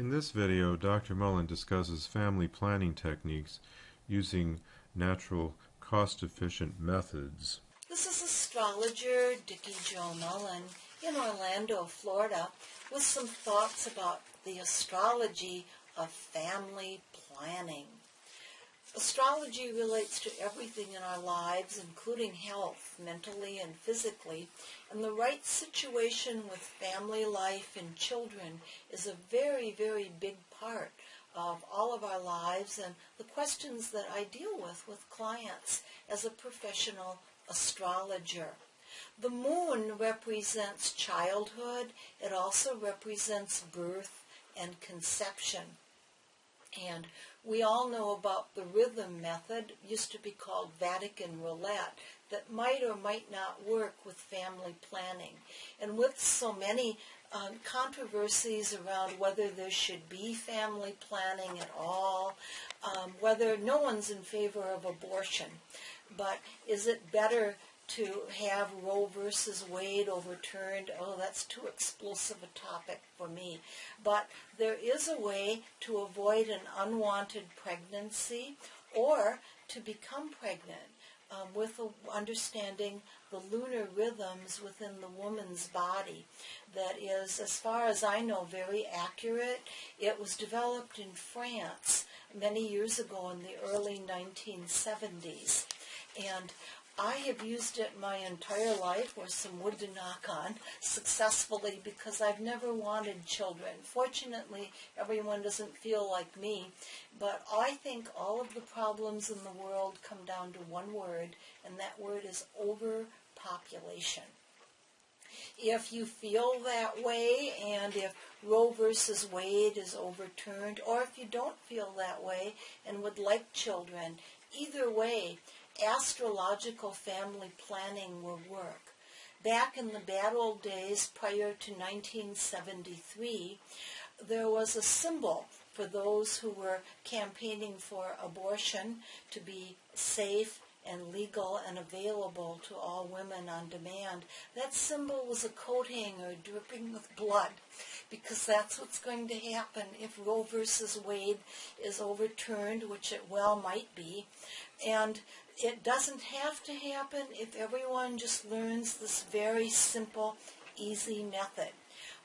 In this video, Dr. Mullen discusses family planning techniques using natural, cost-efficient methods. This is astrologer Dickie Jo Mullen in Orlando, Florida, with some thoughts about the astrology of family planning. Astrology relates to everything in our lives, including health, mentally and physically, and the right situation with family life and children is a very, very big part of all of our lives and the questions that I deal with clients as a professional astrologer. The moon represents childhood. It also represents birth and conception. And we all know about the rhythm method, used to be called Vatican roulette, that might or might not work with family planning. And with so many controversies around whether there should be family planning at all, whether no one's in favor of abortion, but is it better to have Roe versus Wade overturned? Oh, that's too explosive a topic for me. But there is a way to avoid an unwanted pregnancy or to become pregnant with understanding the lunar rhythms within the woman's body. That is, as far as I know, very accurate. It was developed in France many years ago in the early 1970s. And I have used it my entire life, or some wood to knock on, successfully because I've never wanted children. Fortunately, everyone doesn't feel like me, but I think all of the problems in the world come down to one word, and that word is overpopulation. If you feel that way, and if Roe versus Wade is overturned, or if you don't feel that way and would like children, either way, astrological family planning will work. Back in the bad old days prior to 1973, there was a symbol for those who were campaigning for abortion to be safe and legal and available to all women on demand. That symbol was a coat hanger dripping with blood, because that's what's going to happen if Roe versus Wade is overturned, which it well might be. And it doesn't have to happen if everyone just learns this very simple, easy method.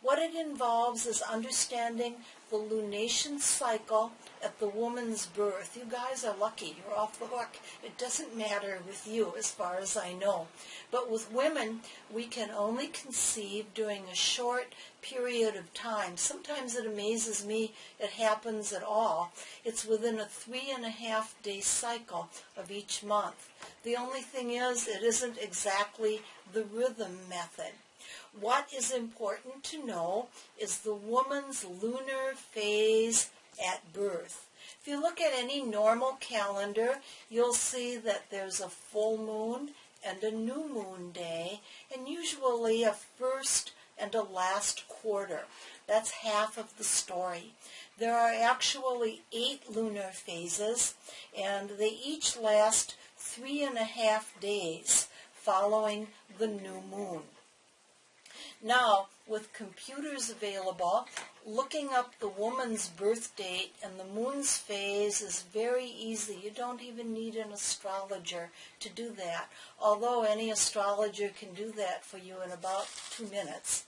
What it involves is understanding the lunation cycle at the woman's birth. You guys are lucky. You're off the hook. It doesn't matter with you as far as I know. But with women, we can only conceive during a short period of time. Sometimes it amazes me it happens at all. It's within a 3.5-day cycle of each month. The only thing is, it isn't exactly the rhythm method. What is important to know is the woman's lunar phase at birth. If you look at any normal calendar, you'll see that there's a full moon and a new moon day, and usually a first and a last quarter. That's half of the story. There are actually 8 lunar phases, and they each last 3.5 days following the new moon. Now, with computers available, looking up the woman's birth date and the moon's phase is very easy. You don't even need an astrologer to do that, although any astrologer can do that for you in about 2 minutes.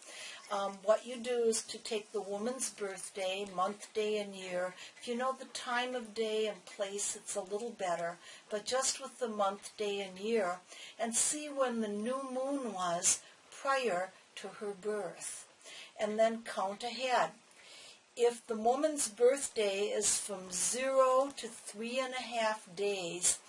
What you do is to take the woman's birthday, month, day, and year. If you know the time of day and place, it's a little better, but just with the month, day, and year, and see when the new moon was prior to her birth, and then count ahead. If the woman's birthday is from 0 to 3.5 days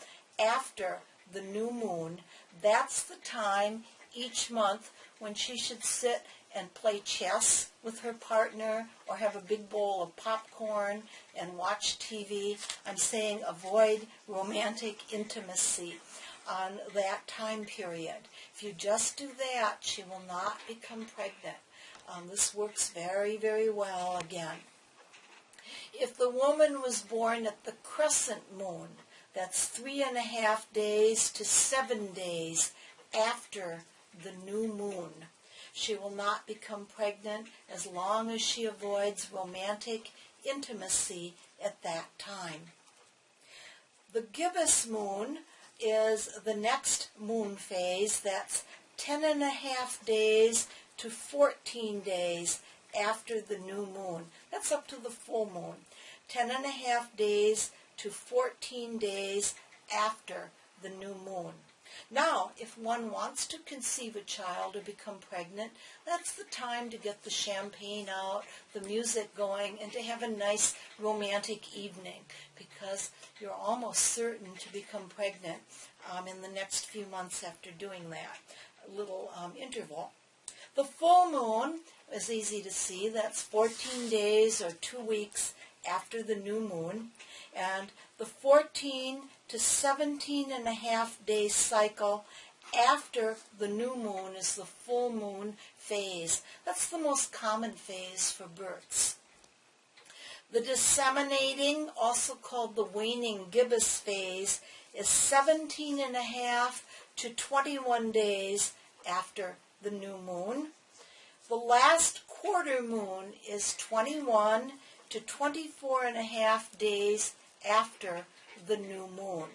after the new moon, that's the time each month when she should sit and play chess with her partner or have a big bowl of popcorn and watch TV. I'm saying avoid romantic intimacy on that time period. If you just do that, she will not become pregnant. This works very, very well again. If the woman was born at the crescent moon, that's 3.5 days to 7 days after the new moon, She will not become pregnant as long as she avoids romantic intimacy at that time. The gibbous moon is the next moon phase. That's 10.5 days to 14 days after the new moon. That's up to the full moon. 10.5 days to 14 days after the new moon. Now, if one wants to conceive a child or become pregnant, that's the time to get the champagne out, the music going, and to have a nice romantic evening, because you're almost certain to become pregnant in the next few months after doing that little interval. The full moon is easy to see. That's 14 days or 2 weeks after the new moon. And the 14 to 17.5 day cycle after the new moon is the full moon phase. That's the most common phase for births. The disseminating, also called the waning gibbous phase, is 17.5 to 21 days after the new moon. The last quarter moon is 21 to 24.5 days after the new moon.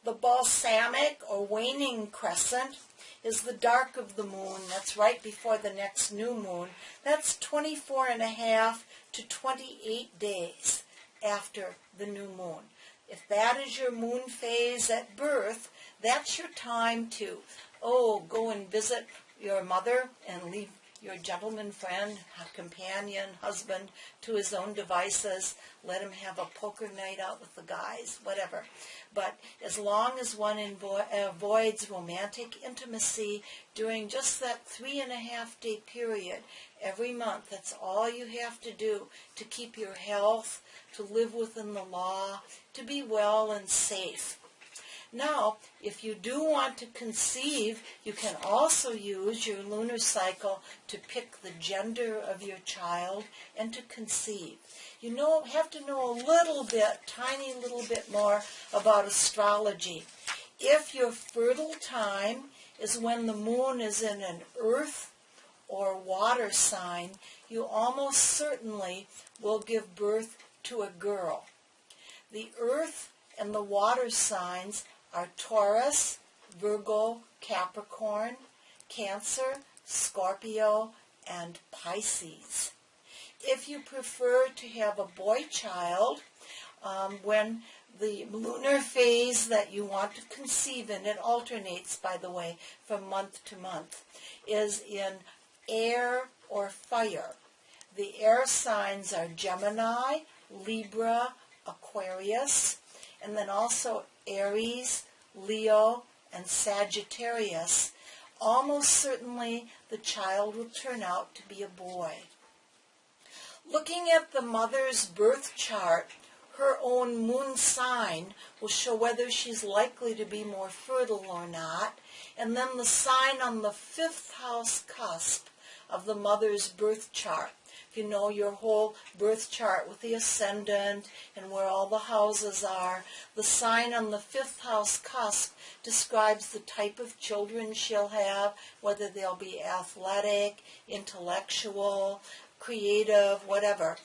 The balsamic or waning crescent is the dark of the moon. That's right before the next new moon. That's 24.5 to 28 days after the new moon. If that is your moon phase at birth, that's your time to, go and visit your mother and leave your gentleman friend, companion, husband to his own devices. Let him have a poker night out with the guys, whatever. But as long as one avoids romantic intimacy during just that 3.5 day period every month, that's all you have to do to keep your health, to live within the law, to be well and safe. Now, if you do want to conceive, you can also use your lunar cycle to pick the gender of your child and to conceive. You have to know a little bit, tiny little bit more about astrology. If your fertile time is when the moon is in an earth or water sign, you almost certainly will give birth to a girl. The earth and the water signs are Taurus, Virgo, Capricorn, Cancer, Scorpio, and Pisces. If you prefer to have a boy child, when the lunar phase that you want to conceive in, it alternates, by the way, from month to month, is in air or fire. The air signs are Gemini, Libra, Aquarius, and then also Aries, Leo, and Sagittarius. Almost certainly the child will turn out to be a boy. Looking at the mother's birth chart, her own moon sign will show whether she's likely to be more fertile or not, and then the sign on the 5th house cusp of the mother's birth chart. If you know your whole birth chart with the ascendant and where all the houses are, the sign on the 5th house cusp describes the type of children she'll have, whether they'll be athletic, intellectual, creative, whatever.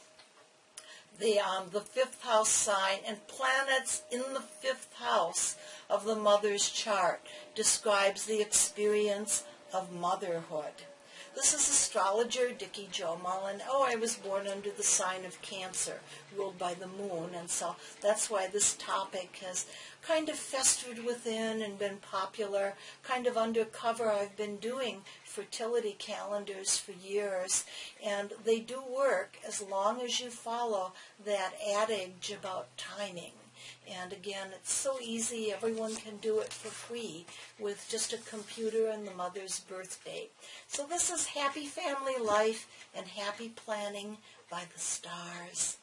The 5th house sign and planets in the 5th house of the mother's chart describes the experience of motherhood. This is astrologer Dickie Jo Mullen. I was born under the sign of Cancer, ruled by the moon, and so that's why this topic has kind of festered within and been popular, kind of undercover. I've been doing fertility calendars for years, and they do work as long as you follow that adage about timing. And again, it's so easy. Everyone can do it for free with just a computer and the mother's birth date. So this is Happy Family Life and Happy Planning by the Stars.